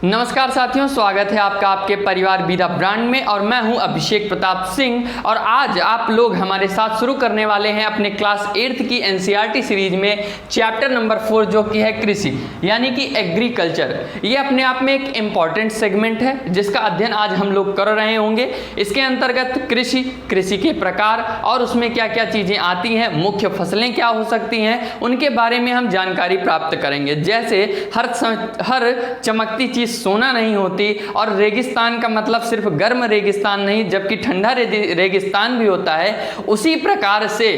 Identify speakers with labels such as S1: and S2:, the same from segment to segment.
S1: नमस्कार साथियों, स्वागत है आपका आपके परिवार बीरा ब्रांड में। और मैं हूं अभिषेक प्रताप सिंह। और आज आप लोग हमारे साथ शुरू करने वाले हैं अपने क्लास 8th की एनसीईआरटी सीरीज में चैप्टर नंबर 4 जो कि है कृषि यानी कि एग्रीकल्चर। ये अपने आप में एक इम्पॉर्टेंट सेगमेंट है जिसका अध्ययन आज हम लोग कर रहे होंगे। इसके अंतर्गत कृषि के प्रकार और उसमें क्या क्या चीज़ें आती हैं, मुख्य फसलें क्या हो सकती हैं, उनके बारे में हम जानकारी प्राप्त करेंगे। जैसे हर चमकती चीज़ सोना नहीं होती, और रेगिस्तान का मतलब सिर्फ गर्म रेगिस्तान नहीं जबकि ठंडा रेगिस्तान भी होता है। उसी प्रकार से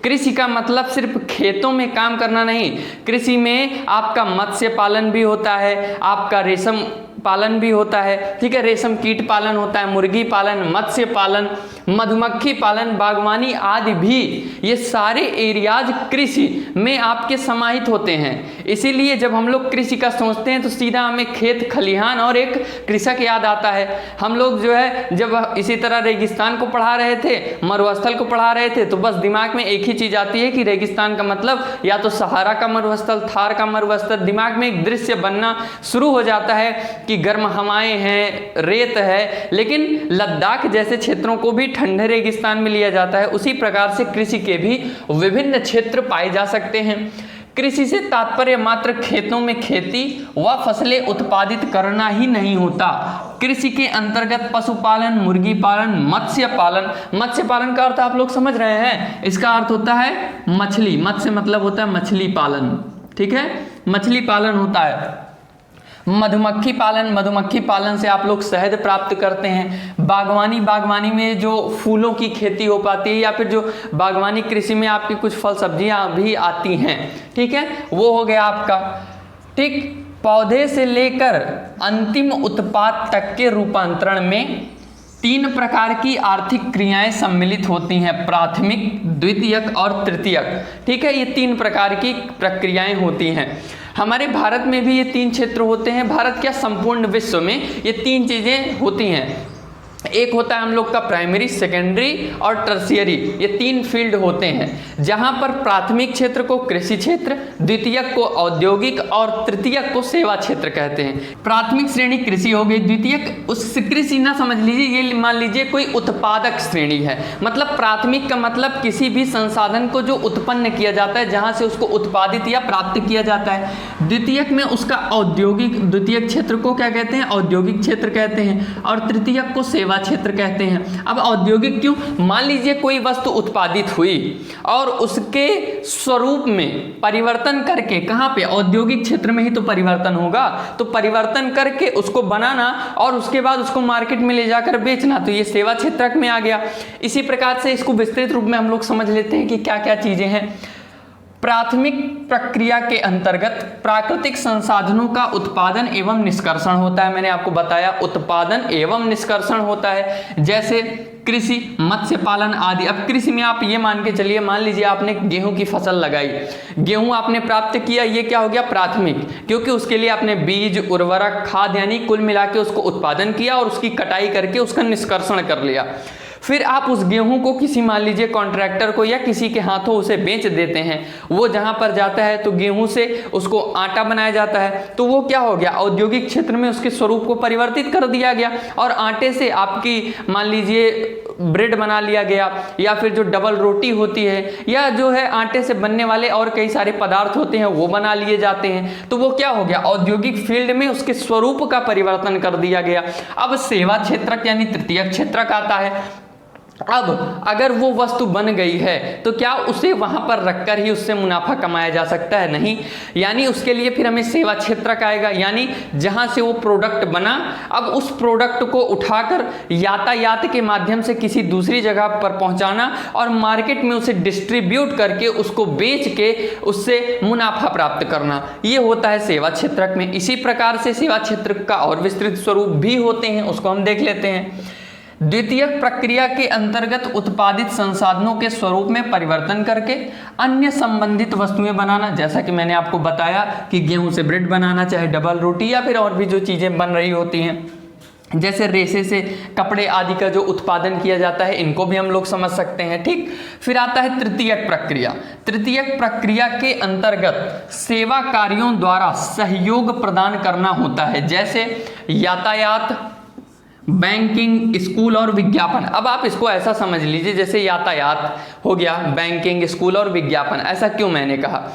S1: कृषि का मतलब सिर्फ खेतों में काम करना नहीं, कृषि में आपका मत्स्य पालन भी होता है, आपका रेशम पालन भी होता है, ठीक है, रेशम कीट पालन होता है, मुर्गी पालन, मत्स्य पालन, मधुमक्खी पालन, बागवानी आदि भी, ये सारे एरियाज कृषि में आपके समाहित होते हैं। इसीलिए जब हम लोग कृषि का सोचते हैं तो सीधा हमें खेत खलिहान और एक कृषक याद आता है। हम लोग जो है जब इसी तरह रेगिस्तान को पढ़ा रहे थे, मरुस्थल को पढ़ा रहे थे, तो बस दिमाग में एक ही चीज़ आती है कि रेगिस्तान का मतलब या तो सहारा का मरुस्थल, थार का मरुस्थल, दिमाग में एक दृश्य बनना शुरू हो जाता है कि गर्म हवाएं हैं, रेत है। लेकिन लद्दाख जैसे क्षेत्रों को भी ठंडे रेगिस्तान में लिया जाता है। उसी प्रकार से कृषि के भी विभिन्न क्षेत्र पाए जा सकते हैं। कृषि से तात्पर्य मात्र खेतों में खेती व फसलें उत्पादित करना ही नहीं होता। कृषि के अंतर्गत पशुपालन, मुर्गी पालन, मत्स्य पालन का अर्थ आप लोग समझ रहे हैं। इसका अर्थ होता है मछली, मत्स्य मतलब होता है मछली पालन, ठीक है, मछली पालन होता है। मधुमक्खी पालन से आप लोग शहद प्राप्त करते हैं। बागवानी में जो फूलों की खेती हो पाती है, या फिर जो बागवानी कृषि में आपकी कुछ फल सब्जियां भी आती हैं, ठीक है, वो हो गया आपका। ठीक, पौधे से लेकर अंतिम उत्पाद तक के रूपांतरण में 3 प्रकार की आर्थिक क्रियाएं सम्मिलित होती हैं, प्राथमिक, द्वितीयक और तृतीयक। ठीक है, ये 3 प्रकार की प्रक्रियाएं होती हैं। हमारे भारत में भी ये 3 क्षेत्र होते हैं। भारत क्या, संपूर्ण विश्व में ये 3 चीज़ें होती हैं। एक होता है हम लोग का प्राइमरी, सेकेंडरी और टर्शियरी, ये 3 फील्ड होते हैं, जहां पर प्राथमिक क्षेत्र को कृषि क्षेत्र, द्वितीयक को औद्योगिक और तृतीयक को सेवा क्षेत्र कहते हैं। प्राथमिक श्रेणी कृषि हो गई, द्वितीयक उस कृषि ना समझ लीजिए, ये मान लीजिए कोई उत्पादक श्रेणी है। मतलब प्राथमिक का मतलब किसी भी संसाधन को जो उत्पन्न किया जाता है, जहां से उसको उत्पादित या प्राप्त किया जाता है। द्वितीयक में उसका औद्योगिक, द्वितीयक क्षेत्र को क्या कहते हैं, औद्योगिक क्षेत्र कहते हैं, और तृतीयक को सेवा क्षेत्र कहते हैं। अब औद्योगिक क्यों, मान लीजिए कोई वस्तु उत्पादित हुई और उसके स्वरूप में परिवर्तन करके, कहां पे, औद्योगिक क्षेत्र में ही तो परिवर्तन होगा, तो परिवर्तन करके उसको बनाना और उसके बाद उसको मार्केट में ले जाकर बेचना, तो ये सेवा क्षेत्र में आ गया। इसी प्रकार से इसको विस्तृत रूप में हम लोग समझ लेते हैं कि क्या क्या चीजें हैं। प्राथमिक प्रक्रिया के अंतर्गत प्राकृतिक संसाधनों का उत्पादन एवं निष्कर्षण होता है। मैंने आपको बताया उत्पादन एवं निष्कर्षण होता है, जैसे कृषि, मत्स्य पालन आदि। अब कृषि में आप ये मान के चलिए, मान लीजिए आपने गेहूं की फसल लगाई, गेहूं आपने प्राप्त किया, ये क्या हो गया, प्राथमिक, क्योंकि उसके लिए आपने बीज, उर्वरक, खाद यानी कुल मिला के उसको उत्पादन किया और उसकी कटाई करके उसका निष्कर्षण कर लिया। फिर आप उस गेहूं को किसी, मान लीजिए कॉन्ट्रैक्टर को या किसी के हाथों उसे बेच देते हैं। वो जहां पर जाता है तो गेहूं से उसको आटा बनाया जाता है, तो वो क्या हो गया, औद्योगिक क्षेत्र में उसके स्वरूप को परिवर्तित कर दिया गया, और आटे से आपकी मान लीजिए ब्रेड बना लिया गया, या फिर जो डबल रोटी होती है, या जो है आटे से बनने वाले और कई सारे पदार्थ होते हैं वो बना लिए जाते हैं। तो वो क्या हो गया, औद्योगिक फील्ड में उसके स्वरूप का परिवर्तन कर दिया गया। अब सेवा क्षेत्रक यानी तृतीयक क्षेत्रक आता है। अब अगर वो वस्तु बन गई है तो क्या उसे वहां पर रखकर ही उससे मुनाफा कमाया जा सकता है, नहीं, यानी उसके लिए फिर हमें सेवा क्षेत्र आएगा, यानी जहां से वो प्रोडक्ट बना, अब उस प्रोडक्ट को उठाकर यातायात के माध्यम से किसी दूसरी जगह पर पहुंचाना और मार्केट में उसे डिस्ट्रीब्यूट करके उसको बेच के उससे मुनाफा प्राप्त करना, ये होता है सेवा क्षेत्र में। इसी प्रकार से सेवा क्षेत्र का और विस्तृत स्वरूप भी होते हैं, उसको हम देख लेते हैं। द्वितीयक प्रक्रिया के अंतर्गत उत्पादित संसाधनों के स्वरूप में परिवर्तन करके अन्य संबंधित वस्तुएं बनाना, जैसा कि मैंने आपको बताया कि गेहूं से ब्रेड बनाना, चाहे डबल रोटी या फिर और भी जो चीजें बन रही होती हैं। जैसे रेशे से कपड़े आदि का जो उत्पादन किया जाता है, इनको भी हम लोग समझ सकते हैं। ठीक, फिर आता है तृतीयक प्रक्रिया। तृतीयक प्रक्रिया के अंतर्गत सेवा कार्यों द्वारा सहयोग प्रदान करना होता है, जैसे यातायात, बैंकिंग, स्कूल और विज्ञापन। अब आप इसको ऐसा समझ लीजिए, जैसे यातायात हो गया, बैंकिंग, स्कूल और विज्ञापन। ऐसा क्यों मैंने कहा?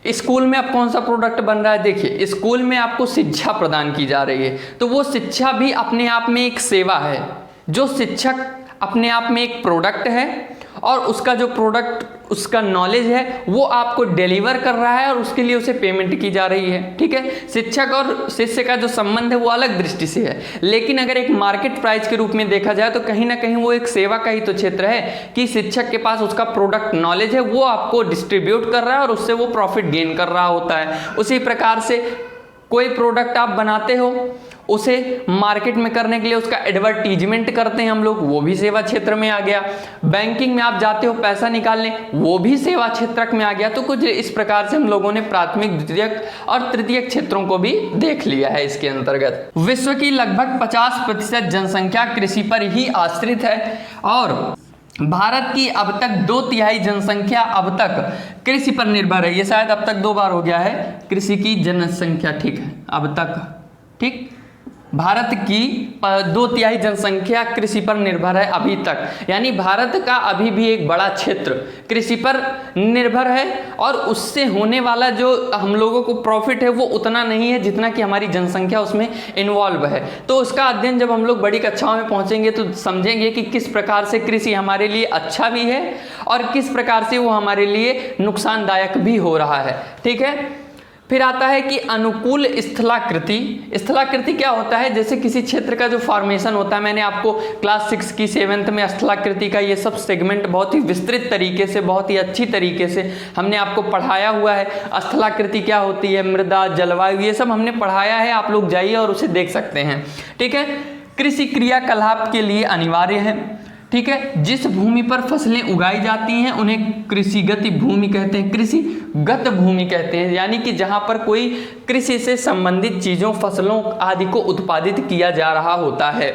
S1: स्कूल में अब कौन सा प्रोडक्ट बन रहा है? देखिए, स्कूल में आपको शिक्षा प्रदान की जा रही है, तो वो शिक्षा भी अपने आप में एक सेवा है। जो शिक्षक अपने आप में एक प्रोडक्ट है, और उसका जो प्रोडक्ट, उसका नॉलेज है, वो आपको डिलीवर कर रहा है और उसके लिए उसे पेमेंट की जा रही है। ठीक है, शिक्षक और शिष्य का जो संबंध है वो अलग दृष्टि से है, लेकिन अगर एक मार्केट प्राइस के रूप में देखा जाए तो कहीं ना कहीं वो एक सेवा का ही तो क्षेत्र है कि शिक्षक के पास उसका प्रोडक्ट नॉलेज है, वो आपको डिस्ट्रीब्यूट कर रहा है और उससे वो प्रॉफिट गेन कर रहा होता है। उसी प्रकार से कोई प्रोडक्ट आप बनाते हो, उसे मार्केट में करने के लिए उसका एडवर्टीजमेंट करते हैं हम लोग, वो भी सेवा क्षेत्र में आ गया। बैंकिंग में आप जाते हो पैसा निकालने, वो भी सेवा क्षेत्र में आ गया। तो कुछ इस प्रकार से हम लोगों ने प्राथमिक, द्वितीयक और तृतीयक क्षेत्रों को भी देख लिया है इसके अंतर्गत। विश्व की लगभग 50% जनसंख्या कृषि पर ही आश्रित है और भारत की अब तक 2/3 जनसंख्या अब तक कृषि पर निर्भर है। ये शायद अब तक 2 बार हो गया है, कृषि की जनसंख्या, ठीक है, अब तक। ठीक, भारत की 2/3 जनसंख्या कृषि पर निर्भर है अभी तक, यानी भारत का अभी भी एक बड़ा क्षेत्र कृषि पर निर्भर है, और उससे होने वाला जो हम लोगों को प्रॉफिट है वो उतना नहीं है जितना कि हमारी जनसंख्या उसमें इन्वॉल्व है। तो उसका अध्ययन जब हम लोग बड़ी कक्षाओं में पहुंचेंगे तो समझेंगे कि किस प्रकार से कृषि हमारे लिए अच्छा भी है और किस प्रकार से वो हमारे लिए नुकसानदायक भी हो रहा है। ठीक है, फिर आता है कि अनुकूल स्थलाकृति। स्थलाकृति क्या होता है? जैसे किसी क्षेत्र का जो फॉर्मेशन होता है, मैंने आपको क्लास 6 की 7th में स्थलाकृति का ये सब सेगमेंट बहुत ही विस्तृत तरीके से, बहुत ही अच्छी तरीके से हमने आपको पढ़ाया हुआ है। स्थलाकृति क्या होती है, मृदा, जलवायु, ये सब हमने पढ़ाया है, आप लोग जाइए और उसे देख सकते हैं। ठीक है, कृषि क्रियाकलाप के लिए अनिवार्य है। ठीक है, जिस भूमि पर फसलें उगाई जाती हैं उन्हें कृषिगत भूमि कहते हैं, कृषिगत भूमि कहते हैं, यानी कि जहां पर कोई कृषि से संबंधित चीजों, फसलों आदि को उत्पादित किया जा रहा होता है।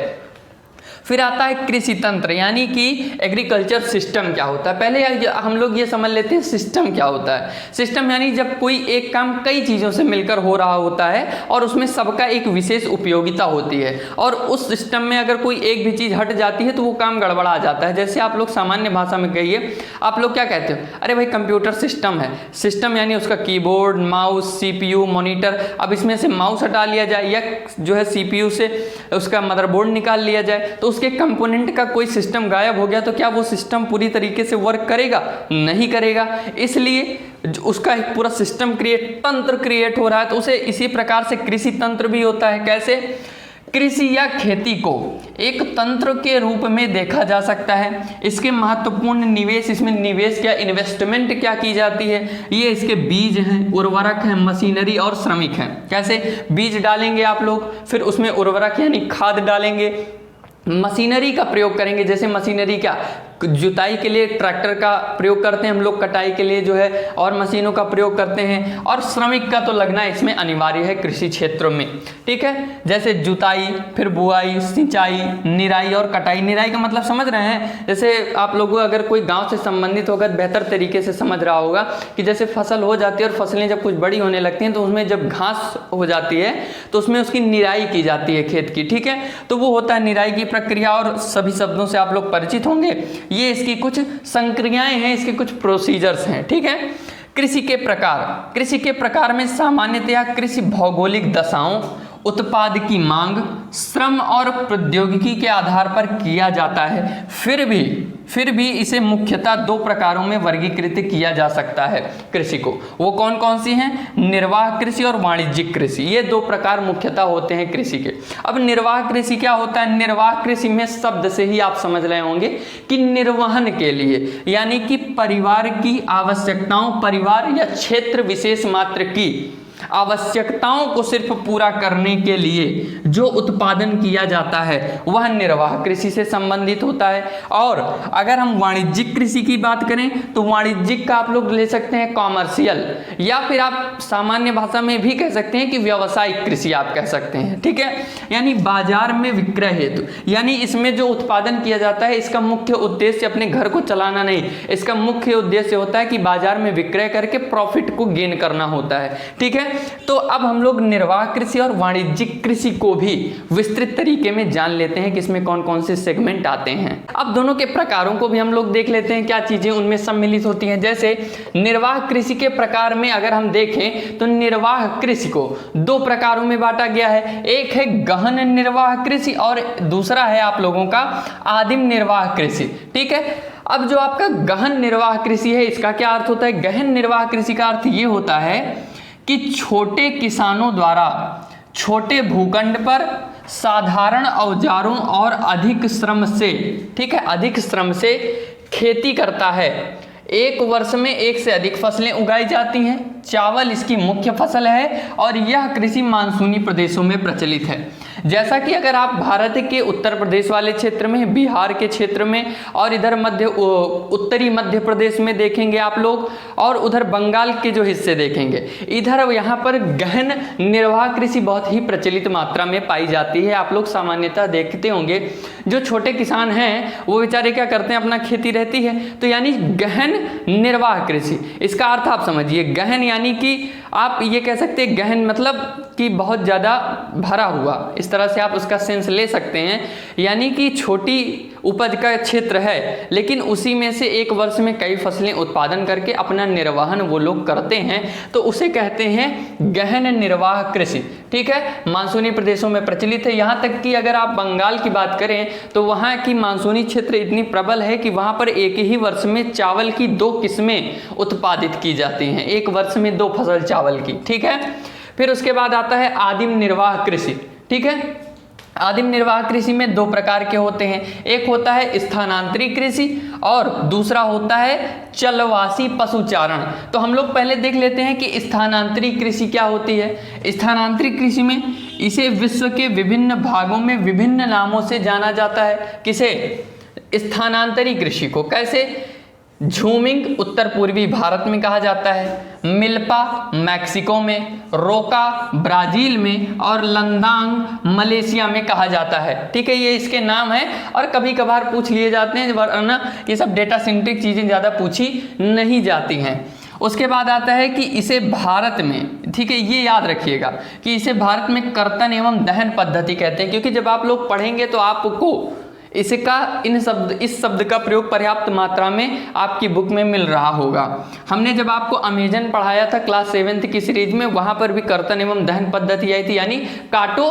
S1: फिर आता है कृषि तंत्र, यानी कि एग्रीकल्चर सिस्टम क्या होता है। पहले हम लोग ये समझ लेते हैं सिस्टम क्या होता है। सिस्टम यानी जब कोई एक काम कई चीज़ों से मिलकर हो रहा होता है और उसमें सबका एक विशेष उपयोगिता होती है, और उस सिस्टम में अगर कोई एक भी चीज़ हट जाती है तो वो काम गड़बड़ा जाता है। जैसे आप लोग सामान्य भाषा में कहिए, आप लोग क्या कहते हो? अरे भाई कंप्यूटर सिस्टम है। सिस्टम यानी उसका कीबोर्ड, माउस, CPU, मॉनिटर। अब इसमें से माउस हटा लिया जाए या जो है CPU से उसका मदरबोर्ड निकाल लिया जाए तो उसके कंपोनेंट का कोई सिस्टम गायब हो गया तो क्या वो सिस्टम पूरी तरीके से वर्क करेगा? नहीं करेगा। इसलिए उसका एक पूरा सिस्टम तंत्र क्रिएट हो रहा है। तो उसे इसी प्रकार से कृषि तंत्र भी होता है। कैसे? कृषि या खेती को एक तंत्र के रूप में देखा जा सकता है। इसके महत्वपूर्ण निवेश, इसमें निवेश क्या, इन्वेस्टमेंट क्या की जाती है, ये इसके बीज हैं, उर्वरक हैं, मशीनरी और श्रमिक हैं। कैसे? बीज डालेंगे आप लोग, फिर उसमें उर्वरक यानी खाद डालेंगे, मशीनरी का प्रयोग करेंगे। जैसे मशीनरी क्या, जुताई के लिए ट्रैक्टर का प्रयोग करते हैं हम लोग, कटाई के लिए जो है और मशीनों का प्रयोग करते हैं, और श्रमिक का तो लगना इसमें अनिवार्य है कृषि क्षेत्र में। ठीक है, जैसे जुताई, फिर बुआई, सिंचाई, निराई और कटाई। निराई का मतलब समझ रहे हैं? जैसे आप लोग अगर कोई गांव से संबंधित होगा बेहतर तरीके से समझ रहा होगा कि जैसे फसल हो जाती है और फसलें जब कुछ बड़ी होने लगती हैं तो उसमें जब घास हो जाती है तो उसमें उसकी निराई की जाती है खेत की। ठीक है, तो वो होता है निराई की प्रक्रिया, और सभी शब्दों से आप लोग परिचित होंगे। ये इसकी कुछ संक्रियाएं हैं, इसके कुछ प्रोसीजर्स हैं। ठीक है, कृषि के प्रकार। कृषि के प्रकार में सामान्यतया कृषि भौगोलिक दशाओं, उत्पाद की मांग, श्रम और प्रौद्योगिकी के आधार पर किया जाता है। फिर भी इसे मुख्यतः 2 प्रकारों में वर्गीकृत किया जा सकता है कृषि को। वो कौन कौन सी हैं? निर्वाह कृषि और वाणिज्यिक कृषि। ये 2 प्रकार मुख्यतः होते हैं कृषि के। अब निर्वाह कृषि क्या होता है? निर्वाह कृषि में शब्द से ही आप समझ रहे होंगे कि निर्वहन के लिए, यानी कि परिवार की आवश्यकताओं, परिवार या क्षेत्र विशेष मात्र की आवश्यकताओं को सिर्फ पूरा करने के लिए जो उत्पादन किया जाता है वह निर्वाह कृषि से संबंधित होता है। और अगर हम वाणिज्यिक कृषि की बात करें तो वाणिज्यिक का आप लोग ले सकते हैं कॉमर्शियल, या फिर आप सामान्य भाषा में भी कह सकते हैं कि व्यावसायिक कृषि आप कह सकते हैं, ठीक है। यानी बाजार में विक्रय हेतु, यानी इसमें जो उत्पादन किया जाता है इसका मुख्य उद्देश्य अपने घर को चलाना नहीं, इसका मुख्य उद्देश्य होता है कि बाजार में विक्रय करके प्रॉफिट को गेन करना होता है, ठीक है। तो अब हम लोग निर्वाह कृषि और वाणिज्यिक कृषि को भी विस्तृत तरीके में जान लेते हैं कि इसमें कौन कौन से सेगमेंट आते हैं। अब दोनों के प्रकारों को भी हम लोग देख लेते हैं, क्या चीजें उनमें सम्मिलित होती हैं। जैसे निर्वाह कृषि के प्रकार में अगर हम देखें तो निर्वाह कृषि को दो प्रकारों में बांटा गया है, एक है गहन निर्वाह कृषि और दूसरा है आप लोगों का आदिम निर्वाह कृषि, ठीक है। अब जो आपका गहन निर्वाह कृषि है इसका क्या अर्थ होता है? गहन निर्वाह कृषि का अर्थ ये होता है कि छोटे किसानों द्वारा छोटे भूखंड पर साधारण औजारों और अधिक श्रम से, ठीक है, अधिक श्रम से खेती करता है। एक वर्ष में एक से अधिक फसलें उगाई जाती हैं। चावल इसकी मुख्य फसल है और यह कृषि मानसूनी प्रदेशों में प्रचलित है। जैसा कि अगर आप भारत के उत्तर प्रदेश वाले क्षेत्र में, बिहार के क्षेत्र में और इधर उत्तरी मध्य प्रदेश में देखेंगे आप लोग, और उधर बंगाल के जो हिस्से देखेंगे, इधर यहाँ पर गहन निर्वाह कृषि बहुत ही प्रचलित मात्रा में पाई जाती है। आप लोग सामान्यतः देखते होंगे जो छोटे किसान हैं वो बेचारे क्या करते हैं, अपना खेती रहती है तो यानी गहन निर्वाह कृषि, इसका अर्थ आप समझिए। गहन यानी कि आप ये कह सकते हैं, गहन मतलब कि बहुत ज़्यादा भरा हुआ, इस तरह से आप उसका सेंस ले सकते हैं। यानी कि छोटी उपज का क्षेत्र है लेकिन उसी में से एक वर्ष में कई फसलें उत्पादन करके अपना निर्वहन वो लोग करते हैं, तो उसे कहते हैं गहन निर्वाह कृषि, ठीक है। मानसूनी प्रदेशों में प्रचलित है। यहाँ तक कि अगर आप बंगाल की बात करें तो वहाँ की मानसूनी क्षेत्र इतनी प्रबल है कि वहाँ पर एक ही वर्ष में चावल की 2 किस्में उत्पादित की जाती हैं, एक वर्ष में 2 फसल चावल की, ठीक है। फिर उसके बाद आता है आदिम निर्वाह कृषि, ठीक है। आदिम निर्वाह कृषि में 2 प्रकार के होते हैं, एक होता है स्थानांतरी कृषि और दूसरा होता है चलवासी पशुचारण। तो हम लोग पहले देख लेते हैं कि स्थानांतरी कृषि क्या होती है। स्थानांतरी कृषि में इसे विश्व के विभिन्न भागों में विभिन्न नामों से जाना जाता है। किसे? स्थानांतरी कृषि को। कैसे? झूमिंग उत्तर पूर्वी भारत में कहा जाता है, मिल्पा मैक्सिको में, रोका ब्राजील में और लंदांग मलेशिया में कहा जाता है, ठीक है। ये इसके नाम है और कभी कभार पूछ लिए जाते हैं, वरना ये सब डेटा सेंट्रिक चीज़ें ज़्यादा पूछी नहीं जाती हैं। उसके बाद आता है कि इसे भारत में, ठीक है, ये याद रखिएगा कि इसे भारत में कर्तन एवं दहन पद्धति कहते हैं, क्योंकि जब आप लोग पढ़ेंगे तो आपको इसका इस शब्द का प्रयोग पर्याप्त मात्रा में आपकी बुक में मिल रहा होगा। हमने जब आपको अमेजन पढ़ाया था क्लास 7th की सीरीज में, वहाँ पर भी कर्तन एवं दहन पद्धति आई थी, यानी काटो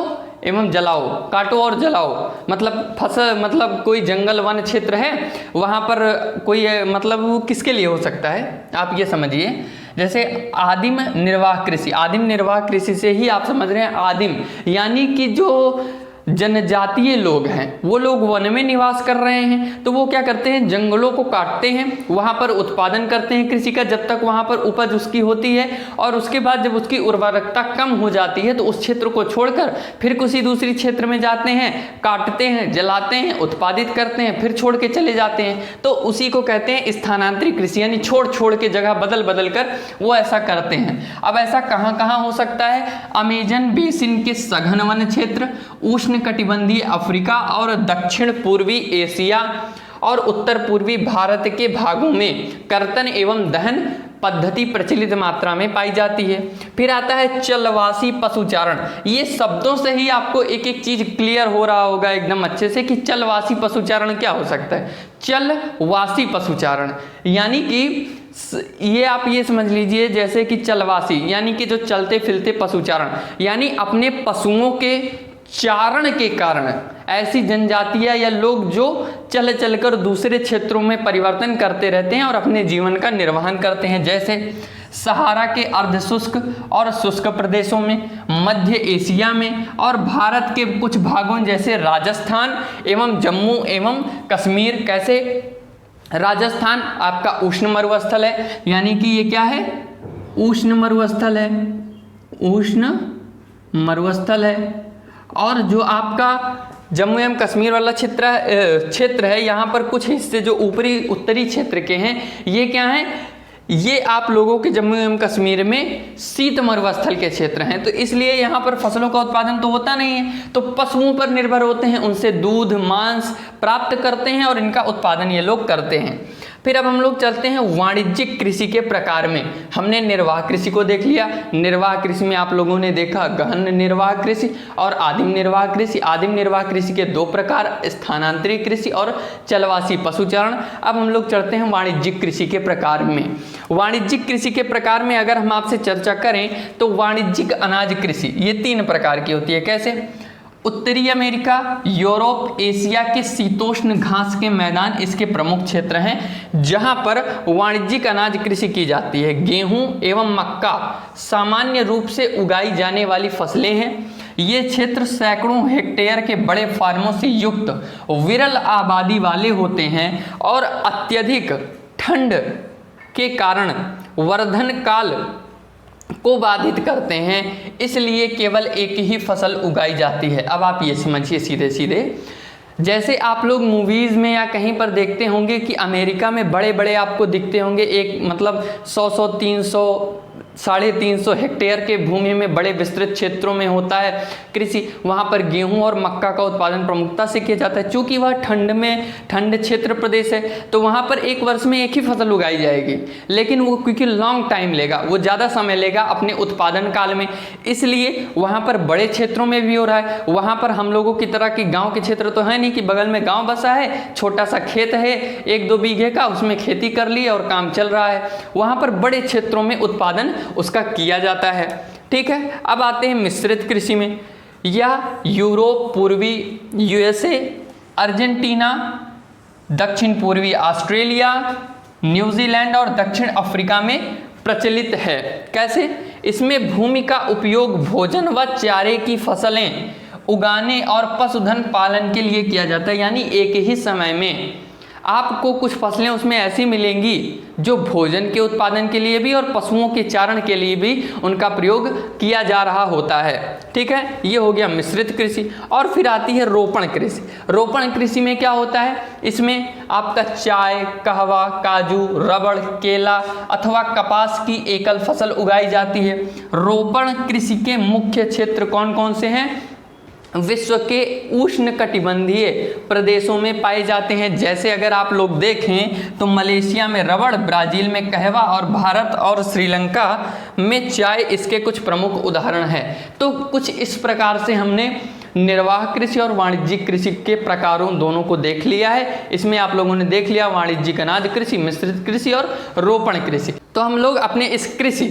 S1: एवं जलाओ, काटो और जलाओ, मतलब फसल, मतलब कोई जंगल वन क्षेत्र है वहाँ पर कोई मतलब वो किसके लिए हो सकता है, आप ये समझिए। जैसे आदिम निर्वाह कृषि, आदिम निर्वाह कृषि से ही आप समझ रहे हैं आदिम यानी कि जो जनजातीय लोग हैं वो लोग वन में निवास कर रहे हैं, तो वो क्या करते हैं, जंगलों को काटते हैं, वहाँ पर उत्पादन करते हैं कृषि का, जब तक वहाँ पर उपज उसकी होती है, और उसके बाद जब उसकी उर्वरकता कम हो जाती है तो उस क्षेत्र को छोड़कर फिर किसी दूसरी क्षेत्र में जाते हैं, काटते हैं, जलाते हैं, उत्पादित करते हैं, फिर छोड़ के चले जाते हैं। तो उसी को कहते हैं स्थानांतरित कृषि, यानी छोड़ छोड़ के जगह बदल बदल कर वो ऐसा करते हैं। अब ऐसा कहाँ कहाँ हो सकता है? अमेजन बेसिन के सघन वन क्षेत्र, उष्ण कटिबंधीय अफ्रीका और दक्षिण पूर्वी एशिया और उत्तर पूर्वी भारत के भागों में कर्तन एवं दहन पद्धति प्रचलित मात्रा में पाई जाती है। फिर आता है चलवासी पशुचारण। ये शब्दों से ही आपको एक एक चीज क्लियर हो रहा होगा एकदम अच्छे से कि चलवासी पशुचारण क्या हो सकता है। चलवासी पशुचारण यानी कि ये आप ये समझ लीजिए जैसे कि चलवासी यानी कि जो चलते फिरते पशुचारण, यानी अपने पशुओं के चारण के कारण ऐसी जनजातियां या लोग जो चल चलकर दूसरे क्षेत्रों में परिवर्तन करते रहते हैं और अपने जीवन का निर्वहन करते हैं। जैसे सहारा के अर्ध शुष्क और शुष्क प्रदेशों में, मध्य एशिया में और भारत के कुछ भागों जैसे राजस्थान एवं जम्मू एवं कश्मीर। कैसे? राजस्थान आपका उष्ण मरुस्थल है, यानी कि ये क्या है, उष्ण मरुस्थल है, उष्ण मरुस्थल है। और जो आपका जम्मू एवं कश्मीर वाला क्षेत्र है, यहाँ पर कुछ हिस्से जो ऊपरी उत्तरी क्षेत्र के हैं, ये क्या हैं, ये आप लोगों के जम्मू एवं कश्मीर में शीत मरुस्थल के क्षेत्र हैं। तो इसलिए यहाँ पर फसलों का उत्पादन तो होता नहीं है, तो पशुओं पर निर्भर होते हैं, उनसे दूध मांस प्राप्त करते हैं और इनका उत्पादन ये लोग करते हैं। फिर अब हम लोग चलते हैं वाणिज्यिक कृषि के प्रकार में। हमने निर्वाह कृषि को देख लिया। निर्वाह कृषि में आप लोगों ने देखा गहन निर्वाह कृषि और आदिम निर्वाह कृषि। आदिम निर्वाह कृषि के दो प्रकार, स्थानांतरित कृषि और चलवासी पशुचारण। अब हम लोग चलते हैं वाणिज्यिक कृषि के प्रकार में। वाणिज्यिक कृषि के प्रकार में अगर हम आपसे चर्चा करें तो वाणिज्यिक अनाज कृषि ये 3 प्रकार की होती है। कैसे? उत्तरी अमेरिका, यूरोप, एशिया के शीतोष्ण घास के मैदान इसके प्रमुख क्षेत्र हैं जहां पर वाणिज्यिक अनाज कृषि की जाती है। गेहूं एवं मक्का सामान्य रूप से उगाई जाने वाली फसलें हैं। ये क्षेत्र सैकड़ों हेक्टेयर के बड़े फार्मों से युक्त विरल आबादी वाले होते हैं और अत्यधिक ठंड के कारण वर्धन काल को बाधित करते हैं, इसलिए केवल एक ही फसल उगाई जाती है। अब आप ये समझिए सीधे सीधे, जैसे आप लोग मूवीज़ में या कहीं पर देखते होंगे कि अमेरिका में बड़े बड़े आपको दिखते होंगे, एक मतलब 100 300 350 हेक्टेयर के भूमि में बड़े विस्तृत क्षेत्रों में होता है कृषि। वहाँ पर गेहूं और मक्का का उत्पादन प्रमुखता से किया जाता है। चूँकि वह ठंड क्षेत्र प्रदेश है तो वहाँ पर एक वर्ष में एक ही फसल उगाई जाएगी, लेकिन वो क्योंकि लॉन्ग टाइम लेगा, वो ज़्यादा समय लेगा अपने उत्पादन काल में, इसलिए वहाँ पर बड़े क्षेत्रों में भी हो रहा है। वहाँ पर हम लोगों की तरह की गाँव के क्षेत्र तो है नहीं कि बगल में गाँव बसा है, छोटा सा खेत है 1-2 बीघे का, उसमें खेती कर ली और काम चल रहा है। वहाँ पर बड़े क्षेत्रों में उत्पादन उसका किया जाता है। ठीक है, अब आते हैं मिश्रित कृषि में। यह यूरोप, पूर्वी यूएसए, अर्जेंटीना, दक्षिण पूर्वी ऑस्ट्रेलिया, न्यूजीलैंड और दक्षिण अफ्रीका में प्रचलित है। कैसे? इसमें भूमि का उपयोग भोजन व चारे की फसलें उगाने और पशुधन पालन के लिए किया जाता है। यानी एक ही समय में आपको कुछ फसलें उसमें ऐसी मिलेंगी जो भोजन के उत्पादन के लिए भी और पशुओं के चारण के लिए भी उनका प्रयोग किया जा रहा होता है। ठीक है, ये हो गया मिश्रित कृषि। और फिर आती है रोपण कृषि। रोपण कृषि में क्या होता है? इसमें आपका चाय, कहवा, काजू, रबड़, केला अथवा कपास की एकल फसल उगाई जाती है। रोपण कृषि के मुख्य क्षेत्र कौन कौन से हैं? विश्व के उष्णकटिबंधीय प्रदेशों में पाए जाते हैं। जैसे अगर आप लोग देखें तो मलेशिया में रबड़, ब्राज़ील में कहवा और भारत और श्रीलंका में चाय इसके कुछ प्रमुख उदाहरण हैं। तो कुछ इस प्रकार से हमने निर्वाह कृषि और वाणिज्यिक कृषि के प्रकारों दोनों को देख लिया है। इसमें आप लोगों ने देख लिया वाणिज्यिक अनाज कृषि, मिश्रित कृषि और रोपण कृषि। तो हम लोग अपने इस कृषि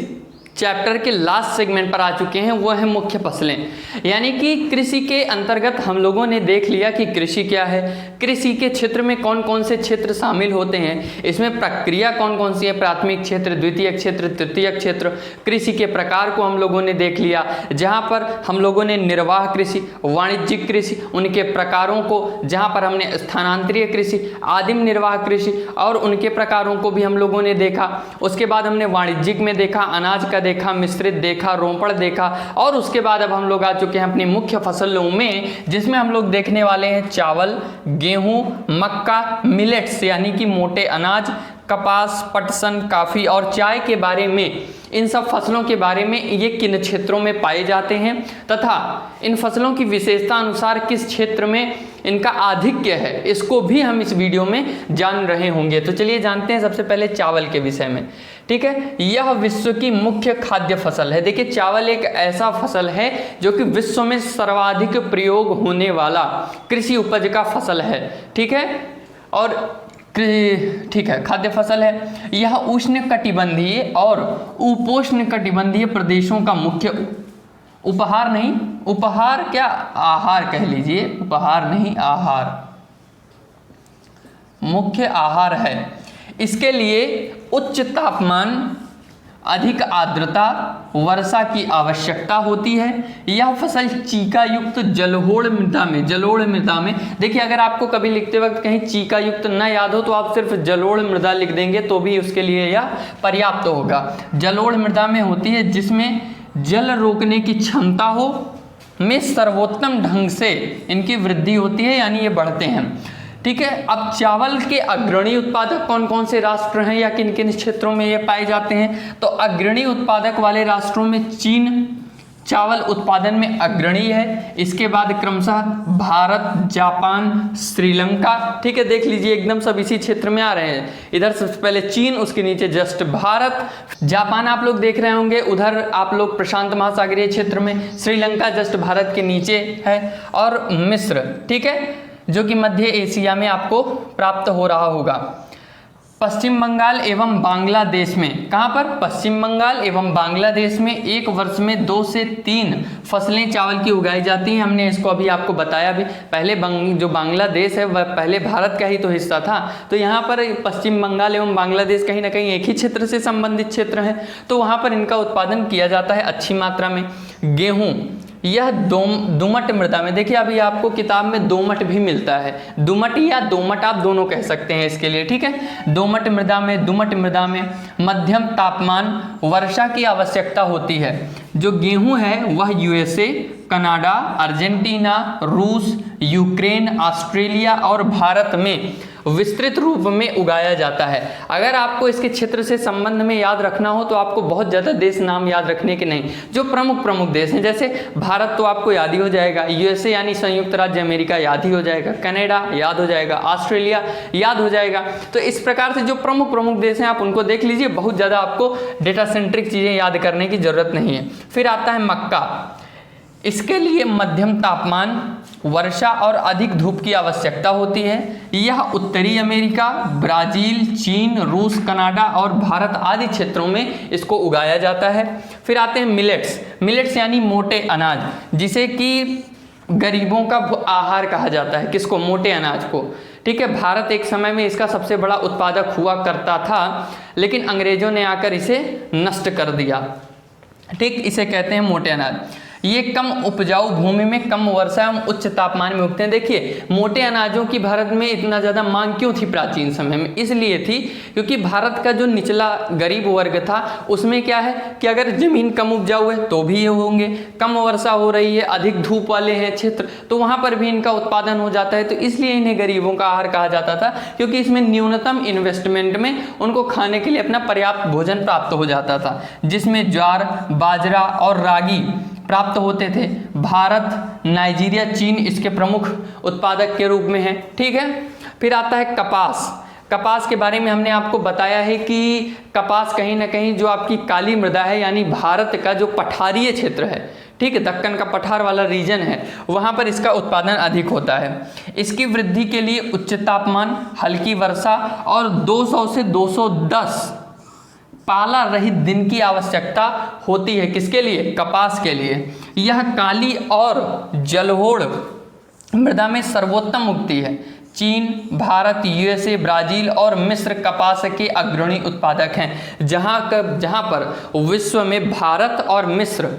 S1: चैप्टर के लास्ट सेगमेंट पर आ चुके हैं, वो है मुख्य फसलें। यानी कि कृषि के अंतर्गत हम लोगों ने देख लिया कि कृषि क्या है, कृषि के क्षेत्र में कौन कौन से क्षेत्र शामिल होते हैं, इसमें प्रक्रिया कौन कौन सी है, प्राथमिक क्षेत्र, द्वितीय क्षेत्र, तृतीय क्षेत्र। कृषि के प्रकार को हम लोगों ने देख लिया, जहाँ पर हम लोगों ने निर्वाह कृषि, वाणिज्यिक कृषि, उनके प्रकारों को, जहाँ पर हमने स्थानांतरीय कृषि, आदिम निर्वाह कृषि और उनके प्रकारों को भी हम लोगों ने देखा। उसके बाद हमने वाणिज्यिक में देखा, अनाज का देखा, मिश्रित देखा, रोपण देखा और उसके बाद अब हम लोग आ चुके हैं अपनी मुख्य फसलों में, जिसमें हम लोग देखने वाले हैं चावल, गेहूं, मक्का, मिलेट्स यानी कि मोटे अनाज, कपास, पटसन, काफ़ी और चाय के बारे में। इन सब फसलों के बारे में ये किन क्षेत्रों में पाए जाते हैं तथा इन फसलों की विशेषता अनुसार किस क्षेत्र में इनका आधिक्य है, इसको भी हम इस वीडियो में जान रहे होंगे। तो चलिए जानते हैं सबसे पहले चावल के विषय में। ठीक है, यह विश्व की मुख्य खाद्य फसल है। देखिए, चावल एक ऐसा फसल है जो कि विश्व में सर्वाधिक प्रयोग होने वाला कृषि उपज का फसल है। ठीक है, और ठीक है, खाद्य फसल है। यह उष्ण कटिबंधीय और उपोष्ण कटिबंधीय प्रदेशों का मुख्य आहार कह लीजिए, उपहार नहीं आहार, मुख्य आहार है। इसके लिए उच्च तापमान, अधिक आर्द्रता, वर्षा की आवश्यकता होती है। यह फसल चीका युक्त जलोढ़ मृदा में, देखिए अगर आपको कभी लिखते वक्त कहीं चीका युक्त न याद हो तो आप सिर्फ जलोढ़ मृदा लिख देंगे तो भी उसके लिए यह पर्याप्त होगा। जलोढ़ मृदा में होती है जिसमें जल रोकने की क्षमता हो में सर्वोत्तम ढंग से इनकी वृद्धि होती है, यानी ये बढ़ते हैं। ठीक है, अब चावल के अग्रणी उत्पादक कौन कौन से राष्ट्र हैं या किन किन क्षेत्रों में ये पाए जाते हैं? तो अग्रणी उत्पादक वाले राष्ट्रों में चीन चावल उत्पादन में अग्रणी है, इसके बाद क्रमशः भारत, जापान, श्रीलंका। ठीक है, देख लीजिए एकदम सब इसी क्षेत्र में आ रहे हैं। इधर सबसे पहले चीन, उसके नीचे जस्ट भारत, जापान आप लोग देख रहे होंगे, उधर आप लोग प्रशांत महासागरीय क्षेत्र में, श्रीलंका जस्ट भारत के नीचे है, और मिस्र, ठीक है, जो कि मध्य एशिया में आपको प्राप्त हो रहा होगा। पश्चिम बंगाल एवं बांग्लादेश में, कहाँ पर? पश्चिम बंगाल एवं बांग्लादेश में एक वर्ष में 2 से 3 फसलें चावल की उगाई जाती हैं। हमने इसको अभी आपको बताया भी, पहले जो बांग्लादेश है वह पहले भारत का ही तो हिस्सा था, तो यहाँ पर पश्चिम बंगाल एवं बांग्लादेश कहीं ना कहीं एक ही क्षेत्र से संबंधित क्षेत्र है, तो वहाँ पर इनका उत्पादन किया जाता है अच्छी मात्रा में। गेहूँ, यह दोमट मृदा में, देखिए अभी आपको किताब में दोमट भी मिलता है, दोमट या दोमट आप दोनों कह सकते हैं इसके लिए। ठीक है, दोमट मृदा में मध्यम तापमान वर्षा की आवश्यकता होती है। जो गेहूं है वह यूएसए, कनाडा, अर्जेंटीना, रूस, यूक्रेन, ऑस्ट्रेलिया और भारत में विस्तृत रूप में उगाया जाता है। अगर आपको इसके क्षेत्र से संबंध में याद रखना हो तो आपको बहुत ज़्यादा देश नाम याद रखने के नहीं, जो प्रमुख देश हैं, जैसे भारत तो आपको याद ही हो जाएगा, यूएसए यानी संयुक्त राज्य अमेरिका याद ही हो जाएगा, कनाडा याद हो जाएगा, ऑस्ट्रेलिया याद हो जाएगा। तो इस प्रकार से जो प्रमुख देश हैं आप उनको देख लीजिए, बहुत ज़्यादा आपको डेटा सेंट्रिक चीज़ें याद करने की जरूरत नहीं है। फिर आता है मक्का, इसके लिए मध्यम तापमान, वर्षा और अधिक धूप की आवश्यकता होती है। यह उत्तरी अमेरिका, ब्राजील, चीन, रूस, कनाडा और भारत आदि क्षेत्रों में इसको उगाया जाता है। फिर आते हैं मिलेट्स यानी मोटे अनाज, जिसे कि गरीबों का आहार कहा जाता है। किसको? मोटे अनाज को। ठीक है, भारत एक समय में इसका सबसे बड़ा उत्पादक हुआ करता था, लेकिन अंग्रेजों ने आकर इसे नष्ट कर दिया। ठीक, इसे कहते हैं मोटे अनाज। ये कम उपजाऊ भूमि में कम वर्षा एवं उच्च तापमान में उगते हैं। देखिए, मोटे अनाजों की भारत में इतना ज़्यादा मांग क्यों थी प्राचीन समय में? इसलिए थी क्योंकि भारत का जो निचला गरीब वर्ग था उसमें क्या है कि अगर ज़मीन कम उपजाऊ है तो भी ये होंगे, कम वर्षा हो रही है, अधिक धूप वाले हैं क्षेत्र, तो वहाँ पर भी इनका उत्पादन हो जाता है। तो इसलिए इन्हें गरीबों का आहार कहा जाता था, क्योंकि इसमें न्यूनतम इन्वेस्टमेंट में उनको खाने के लिए अपना पर्याप्त भोजन प्राप्त हो जाता था, जिसमें ज्वार, बाजरा और रागी प्राप्त होते थे। भारत, नाइजीरिया, चीन इसके प्रमुख उत्पादक के रूप में है। ठीक है, फिर आता है कपास के बारे में हमने आपको बताया है कि कपास कहीं ना कहीं जो आपकी काली मृदा है, यानी भारत का जो पठारीय क्षेत्र है, ठीक है, दक्कन का पठार वाला रीजन है, वहाँ पर इसका उत्पादन अधिक होता है। इसकी वृद्धि के लिए उच्च तापमान, हल्की वर्षा और 200 से 210 पाला रहित दिन की आवश्यकता होती है। किसके लिए? कपास के लिए। यह काली और जलोढ़ मृदा में सर्वोत्तम उगती है। चीन, भारत, यूएसए, ब्राजील और मिस्र कपास के अग्रणी उत्पादक हैं। जहाँ पर विश्व में भारत और मिस्र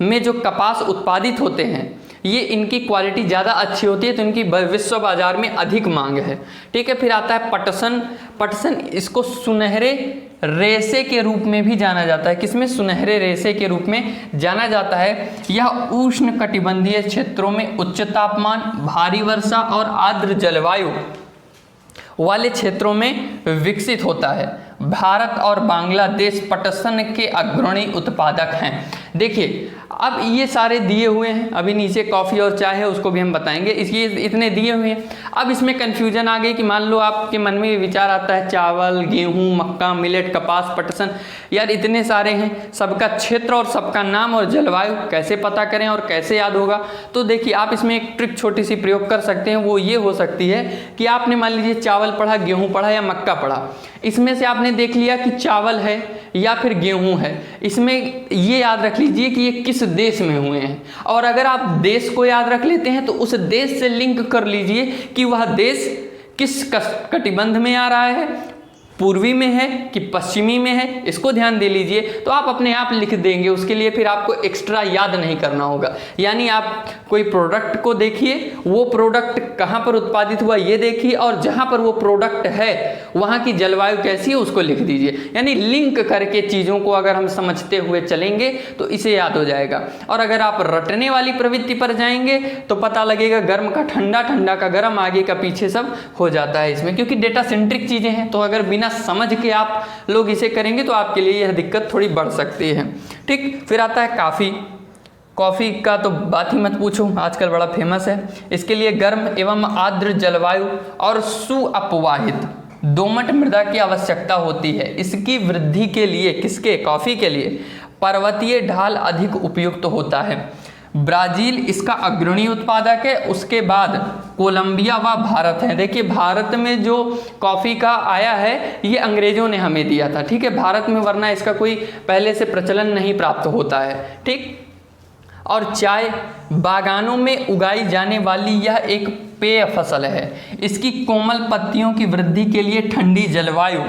S1: में जो कपास उत्पादित होते हैं, ये इनकी क्वालिटी ज़्यादा अच्छी होती है, तो इनकी विश्व बाजार में अधिक मांग है। ठीक है, फिर आता है पटसन, इसको सुनहरे रेशे के रूप में भी जाना जाता है। किसमें? सुनहरे रेशे के रूप में जाना जाता है। यह उष्ण कटिबंधीय क्षेत्रों में उच्च तापमान, भारी वर्षा और आर्द्र जलवायु वाले क्षेत्रों में विकसित होता है। भारत और बांग्लादेश पटसन के अग्रणी उत्पादक हैं। देखिए, अब ये सारे दिए हुए हैं, अभी नीचे कॉफ़ी और चाय है उसको भी हम बताएंगे, इसलिए इतने दिए हुए हैं। अब इसमें कन्फ्यूजन आ गई कि मान लो आपके मन में विचार आता है चावल, गेहूं, मक्का, मिलेट, कपास, पटसन, यार इतने सारे हैं, सबका क्षेत्र और सबका नाम और जलवायु कैसे पता करें और कैसे याद होगा? तो देखिए, आप इसमें एक ट्रिक छोटी सी प्रयोग कर सकते हैं, वो ये हो सकती है कि आपने मान लीजिए चावल पढ़ा, गेहूँ पढ़ा या मक्का पढ़ा, इसमें से आपने देख लिया कि चावल है या फिर गेहूं है, इसमें ये याद रख लीजिए कि ये किस देश में हुए हैं, और अगर आप देश को याद रख लेते हैं तो उस देश से लिंक कर लीजिए कि वह देश किस कटिबंध में आ रहा है, पूर्वी में है कि पश्चिमी में है, इसको ध्यान दे लीजिए। तो आप अपने आप लिख देंगे, उसके लिए फिर आपको एक्स्ट्रा याद नहीं करना होगा। यानी आप कोई प्रोडक्ट को देखिए, वो प्रोडक्ट कहाँ पर उत्पादित हुआ ये देखिए, और जहाँ पर वो प्रोडक्ट है वहाँ की जलवायु कैसी है उसको लिख दीजिए। यानी लिंक करके चीज़ों को अगर हम समझते हुए चलेंगे तो इसे याद हो जाएगा। और अगर आप रटने वाली प्रवृत्ति पर जाएंगे तो पता लगेगा गर्म का ठंडा, ठंडा का गर्म, आगे का पीछे सब हो जाता है इसमें, क्योंकि डेटा सेंट्रिक चीज़ें हैं। तो अगर बिना समझ के आप लोग इसे करेंगे तो आपके लिए यह दिक्कत थोड़ी बढ़ सकती है। ठीक, फिर आता है काफ़ी। कॉफ़ी का तो बात ही मत पूछो, आजकल बड़ा फेमस है। इसके लिए गर्म एवं आर्द्र जलवायु और सुअपवाहित दोमट मृदा की आवश्यकता होती है। इसकी वृद्धि के लिए, किसके, कॉफ़ी के लिए पर्वतीय ढाल अधिक उपयुक्त होता है। ब्राज़ील इसका अग्रणी उत्पादक है, उसके बाद कोलंबिया व भारत है। देखिए भारत में जो कॉफ़ी का आया है ये अंग्रेज़ों ने हमें दिया था, ठीक है, भारत में, वरना इसका कोई पहले से प्रचलन नहीं प्राप्त होता है। ठीक, और चाय बागानों में उगाई जाने वाली यह एक पेय फसल है। इसकी कोमल पत्तियों की वृद्धि के लिए ठंडी जलवायु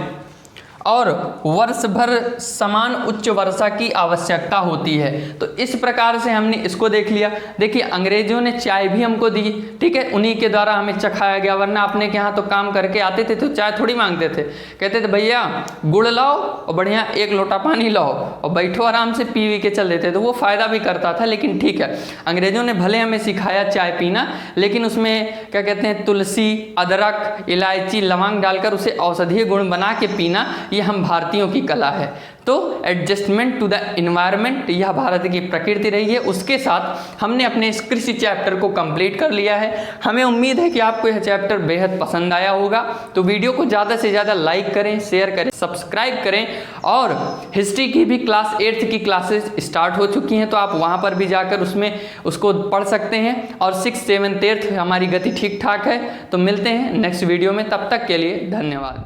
S1: और वर्ष भर समान उच्च वर्षा की आवश्यकता होती है। तो इस प्रकार से हमने इसको देख लिया। देखिए अंग्रेजों ने चाय भी हमको दी, ठीक है, उन्हीं के द्वारा हमें चखाया गया, वरना अपने के यहाँ तो काम करके आते थे तो चाय थोड़ी मांगते थे, कहते थे भैया गुड़ लाओ और बढ़िया एक लोटा पानी लाओ और बैठो आराम से पी के चल देते। तो वो फ़ायदा भी करता था। लेकिन ठीक है, अंग्रेज़ों ने भले हमें सिखाया चाय पीना, लेकिन उसमें क्या कहते हैं, तुलसी, अदरक, इलायची, लौंग डालकर उसे औषधीय गुण बना के पीना, ये हम भारतीयों की कला है। तो एडजस्टमेंट टू द इन्वायरमेंट, यह भारत की प्रकृति रही है। उसके साथ हमने अपने इस कृषि चैप्टर को कंप्लीट कर लिया है। हमें उम्मीद है कि आपको यह चैप्टर बेहद पसंद आया होगा। तो वीडियो को ज़्यादा से ज़्यादा लाइक करें, शेयर करें, सब्सक्राइब करें। और हिस्ट्री की भी क्लास 8th की क्लासेस स्टार्ट हो चुकी हैं, तो आप वहाँ पर भी जाकर उसमें उसको पढ़ सकते हैं। और 6th 7th 8th हमारी गति ठीक ठाक है। तो मिलते हैं नेक्स्ट वीडियो में, तब तक के लिए धन्यवाद।